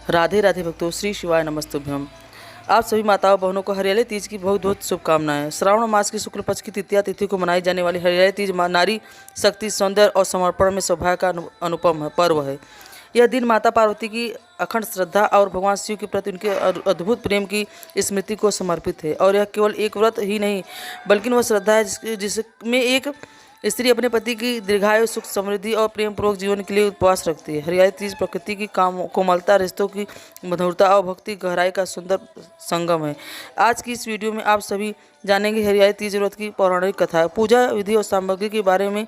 राधे राधे भक्तों, श्री शिवाय नमस्तुभ्यम। आप सभी माताओं बहनों को हरियाली तीज की बहुत बहुत शुभकामनाएं। श्रावण मास की शुक्ल पक्ष की तृतीया तिथि को मनाई जाने वाली हरियाली तीज नारी शक्ति, सौंदर्य और समर्पण में सौभाग्य का अनुपम पर्व है। यह दिन माता पार्वती की अखंड श्रद्धा और भगवान शिव के प्रति उनके अद्भुत प्रेम की स्मृति को समर्पित है। और यह केवल एक व्रत ही नहीं बल्कि वह श्रद्धा है जिसमें एक स्त्री अपने पति की दीर्घायु, सुख, समृद्धि और प्रेम पूर्वक जीवन के लिए उपवास रखती है। हरियाली तीज प्रकृति की कोमलता, रिश्तों की मधुरता और भक्ति गहराई का सुंदर संगम है। आज की इस वीडियो में आप सभी जानेंगे हरियाली तीज व्रत की पौराणिक कथा, पूजा विधि और सामग्री के बारे में,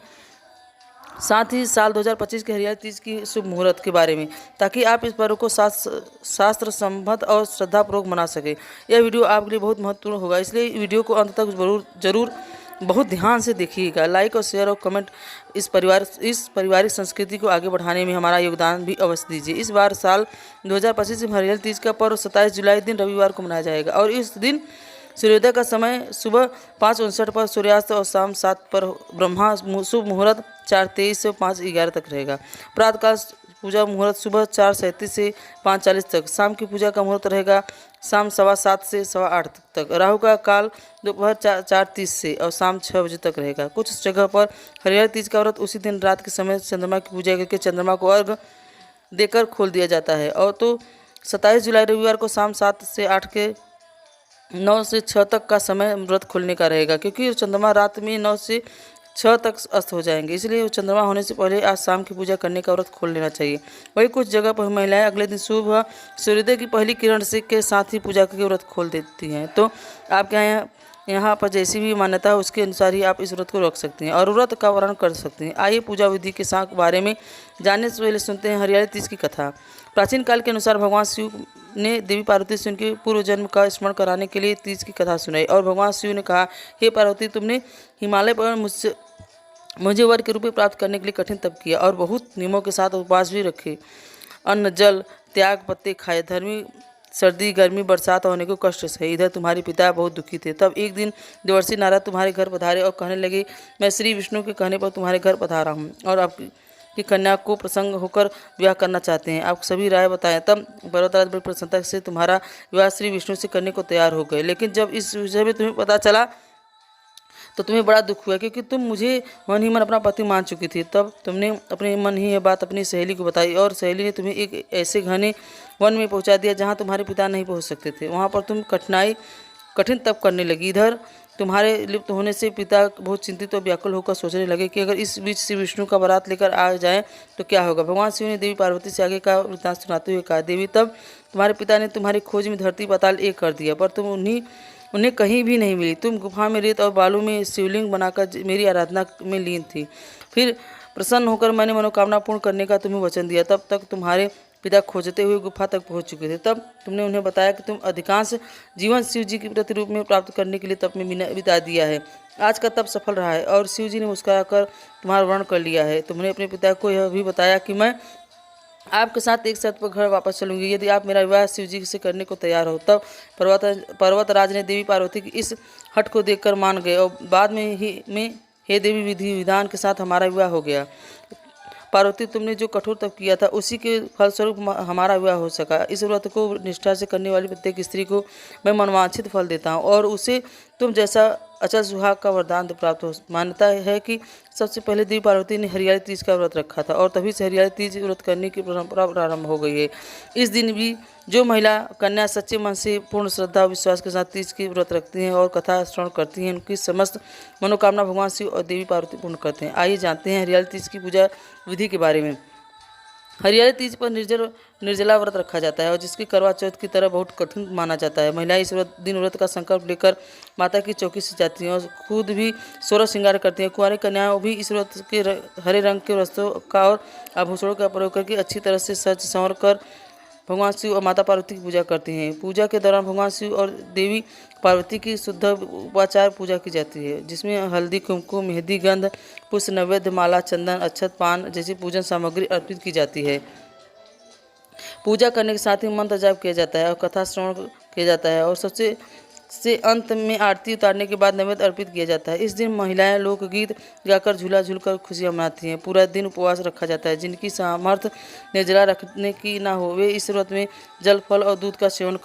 साथ ही साल 2025 के हरियाली तीज की शुभ मुहूर्त के बारे में, ताकि आप इस पर्व को शास्त्र संबद्ध और श्रद्धापूर्वक मना सके। यह वीडियो आपके लिए बहुत महत्वपूर्ण होगा, इसलिए वीडियो को अंत तक जरूर बहुत ध्यान से देखिएगा। लाइक और शेयर और कमेंट इस पारिवारिक संस्कृति को आगे बढ़ाने में हमारा योगदान भी अवश्य दीजिए। इस बार साल 2025 में हरियाली तीज का पर्व 27 जुलाई दिन रविवार को मनाया जाएगा और इस दिन सूर्योदय का समय सुबह 5:59 पर सूर्यास्त और शाम 7 पर ब्रह्मा शुभ मुहूर्त 4:23 से 5:11 तक रहेगा। प्रातःकाल पूजा मुहूर्त सुबह 4:37 से 5:40 तक। शाम की पूजा का मुहूर्त रहेगा शाम 7:15 से 8:15 तक। राहु का काल दोपहर 4:30 से और शाम 6 बजे तक रहेगा। कुछ जगह पर हरियाली तीज का व्रत उसी दिन रात के समय चंद्रमा की पूजा करके चंद्रमा को अर्घ देकर खोल दिया जाता है। और तो 27 जुलाई रविवार को शाम 7 से 8 के 9 से 6 तक का समय व्रत खोलने का रहेगा, क्योंकि चंद्रमा रात में 9 से 6 तक अस्त हो जाएंगे, इसलिए चंद्रमा होने से पहले आज शाम की पूजा करने का व्रत खोल लेना चाहिए। वही कुछ जगह पर महिलाएं अगले दिन सुबह सूर्योदय की पहली किरण से के साथ ही पूजा करके व्रत खोल देती हैं। तो आपके यहाँ पर जैसी भी मान्यता है उसके अनुसार ही आप इस व्रत को रख सकते हैं और व्रत का वर्णन कर सकते हैं। आइए पूजा विधि के साथ बारे में जानने से पहले सुनते हैं हरियाली तीज की कथा। प्राचीन काल के अनुसार भगवान शिव ने देवी पार्वती से उनके पूर्व जन्म का स्मरण कराने के लिए तीज की कथा सुनाई और भगवान शिव ने कहा, हे पार्वती, तुमने हिमालय पर मुझे वर के रूप में प्राप्त करने के लिए कठिन तप किया और बहुत नियमों के साथ उपवास भी रखे। अन्न, जल त्याग, पत्ते खाए, धर्मी सर्दी, गर्मी, बरसात होने को कष्ट सहे। इधर तुम्हारे पिता बहुत दुखी थे। तब एक दिन देवर्षि नारद तुम्हारे घर पधारे और कहने लगे, मैं श्री विष्णु के कहने पर तुम्हारे घर पधारा हूँ और आपकी कन्या को प्रसंग होकर विवाह करना चाहते हैं। आप सभी राय बताएं। तब पर्वतराज बड़ी प्रसन्नता से तुम्हारा विवाह श्री विष्णु से करने को तैयार हो गए। लेकिन जब इस विषय में तुम्हें पता चला तो तुम्हें बड़ा दुख हुआ, क्योंकि तुम मुझे मन ही मन अपना पति मान चुकी थी। तब तुमने अपने मन ही यह बात अपनी सहेली को बताई और सहेली ने तुम्हें एक ऐसे घने वन में पहुंचा दिया जहां तुम्हारे पिता नहीं पहुंच सकते थे। वहां पर तुम कठिन तप करने लगी। इधर तुम्हारे लिप्त होने से पिता बहुत चिंतित और व्याकुल होकर सोचने लगे कि अगर इस बीच श्री विष्णु का बारात लेकर आ जाए तो क्या होगा। भगवान शिव ने देवी पार्वती से आगे का वृत्तांत सुनाते हुए कहा, देवी, तब तुम्हारे पिता ने तुम्हारी खोज में धरती पाताल एक कर दिया, पर तुम उन्हें कहीं भी नहीं मिली। तुम गुफा में रेत और बालू में शिवलिंग बनाकर मेरी आराधना में लीन थी। फिर प्रसन्न होकर मैंने मनोकामना पूर्ण करने का तुम्हें वचन दिया। तब तक तुम्हारे पिता खोजते हुए गुफा तक पहुंच चुके थे। तब तुमने उन्हें बताया कि तुम अधिकांश जीवन शिव जी के प्रति रूप में प्राप्त करने के लिए तप में बिता दिया है। आज का तप सफल रहा है और शिव जी ने मुस्कुराकर तुम्हारा वर्ण कर लिया है। तुमने अपने पिता को यह भी बताया कि मैं आपके साथ एक शर्त पर घर वापस चलूंगी, यदि आप मेरा विवाह शिव जी से करने को तैयार हो। तब पर्वतराज ने देवी पार्वती की इस हट को देखकर मान गए और बाद में हे देवी, विधि विधान के साथ हमारा विवाह हो गया। पार्वती, तुमने जो कठोर तप किया था उसी के फलस्वरूप हमारा विवाह हो सका। इस व्रत को निष्ठा से करने वाली प्रत्येक स्त्री को मैं मनवांछित फल देता हूँ और उसे तुम जैसा अचल सुहाग का वरदान प्राप्त हो। मान्यता है कि सबसे पहले देवी पार्वती ने हरियाली तीज का व्रत रखा था और तभी से हरियाली तीज व्रत करने की परंपरा प्रारंभ हो गई है। इस दिन भी जो महिला कन्या सच्चे मन से पूर्ण श्रद्धा और विश्वास के साथ तीज की व्रत रखती हैं और कथा श्रवण करती हैं, उनकी समस्त मनोकामना भगवान शिव और देवी पार्वती पूर्ण करते हैं। आइए जानते हैं हरियाली तीज की पूजा विधि के बारे में। हरियाली तीज पर निर्जला व्रत रखा जाता है और जिसकी करवा चौथ की तरह बहुत कठिन माना जाता है। महिलाएं इस दिन व्रत का संकल्प लेकर माता की चौकी से जाती हैं और खुद भी सोलह श्रृंगार करती हैं। कुंवारी कन्याओं भी इस व्रत के हरे रंग के वस्त्रों का और आभूषणों का प्रयोग करके अच्छी तरह से सज संवर कर भगवान शिव और माता पार्वती की पूजा करती हैं। पूजा के दौरान भगवान शिव और देवी पार्वती की शुद्ध उपाचार पूजा की जाती है, जिसमें हल्दी, कुमकुम, मेहंदी, गंध, पुष्प, नैवेद्य, माला, चंदन, अक्षत, पान जैसी पूजन सामग्री अर्पित की जाती है। पूजा करने के साथ ही मंत्र जाप किया जाता है और कथा श्रवण किया जाता है और सबसे से अंत में आरती उतारने के बाद नैवेद्य अर्पित किया जाता है। इस दिन महिलाएं लोकगीत गाकर झूला झूलकर खुशियां मनाती हैं। पूरा दिन उपवास रखा जाता है। जिनकी सामर्थ्य निर्जला रखने की ना हो वे इस व्रत में जल, फल और दूध का सेवन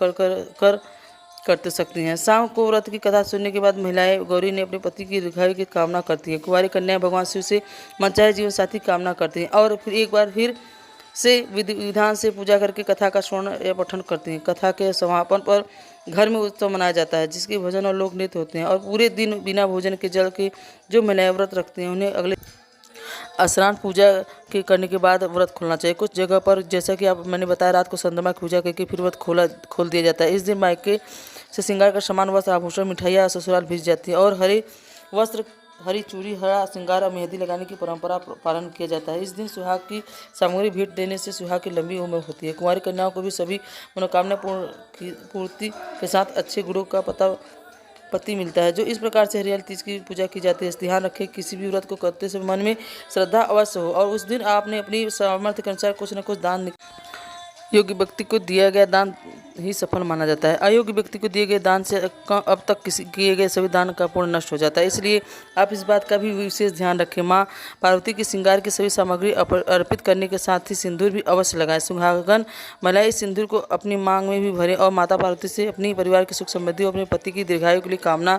करते सकती हैं। शाम को व्रत की कथा सुनने के बाद महिलाएं गौरी ने अपने पति की दीर्घायु की कामना करती हैं। कुंवारी कन्याएं भगवान शिव से मनचाहे जीवन साथी कामना करती हैं और फिर एक बार फिर से विधि विधान से पूजा करके कथा का श्रवण या पठन करती हैं। कथा के समापन पर घर में उत्सव मनाया जाता है जिसके भजन और लोक नृत्य होते हैं और पूरे दिन बिना भोजन के जल के जो महिलाएं व्रत रखते हैं उन्हें अगले स्नान पूजा के करने के बाद व्रत खोलना चाहिए। कुछ जगह पर जैसा कि आप मैंने बताया रात को चंद्रमा की पूजा करके फिर व्रत खोल दिया जाता है। इस दिन मायके से श्रृंगार का सामान, वस्त्र, आभूषण, मिठाइयाँ ससुराल भेज जाती है और हरे वस्त्र, हरी चूड़ी, हरा श्रृंगार और मेहंदी लगाने की परंपरा पालन किया जाता है। इस दिन सुहाग की सामग्री भेंट देने से सुहाग की लंबी उम्र होती है। कुंवारी कन्याओं को भी सभी मनोकामना पूर्ति के साथ अच्छे गुणों का पति मिलता है। जो इस प्रकार से हरियाली तीज की पूजा की जाती है। ध्यान रखें किसी भी व्रत को करते समय मन में श्रद्धा अवश्य हो और उस दिन आपने अपनी सामर्थ्य के अनुसार कुछ न कुछ दान योग्य व्यक्ति को दिया गया दान ही सफल माना जाता है। अयोग्य व्यक्ति को दिए गए दान से अब तक किए गए सभी दान का पुण्य नष्ट हो जाता है। इसलिए आप इस बात का भी विशेष ध्यान रखें। माँ पार्वती की श्रृंगार की सभी सामग्री अर्पित करने के साथ ही सिंदूर भी अवश्य लगाएं। सुहागन महिलाएं इस सिंदूर को अपनी मांग में भी भरें और माता पार्वती से अपनी परिवार की सुख समृद्धि और अपने पति की दीर्घायु के लिए कामना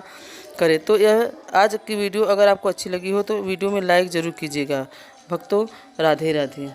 करें। तो यह आज की वीडियो अगर आपको अच्छी लगी हो तो वीडियो में लाइक ज़रूर कीजिएगा। भक्तों, राधे राधे।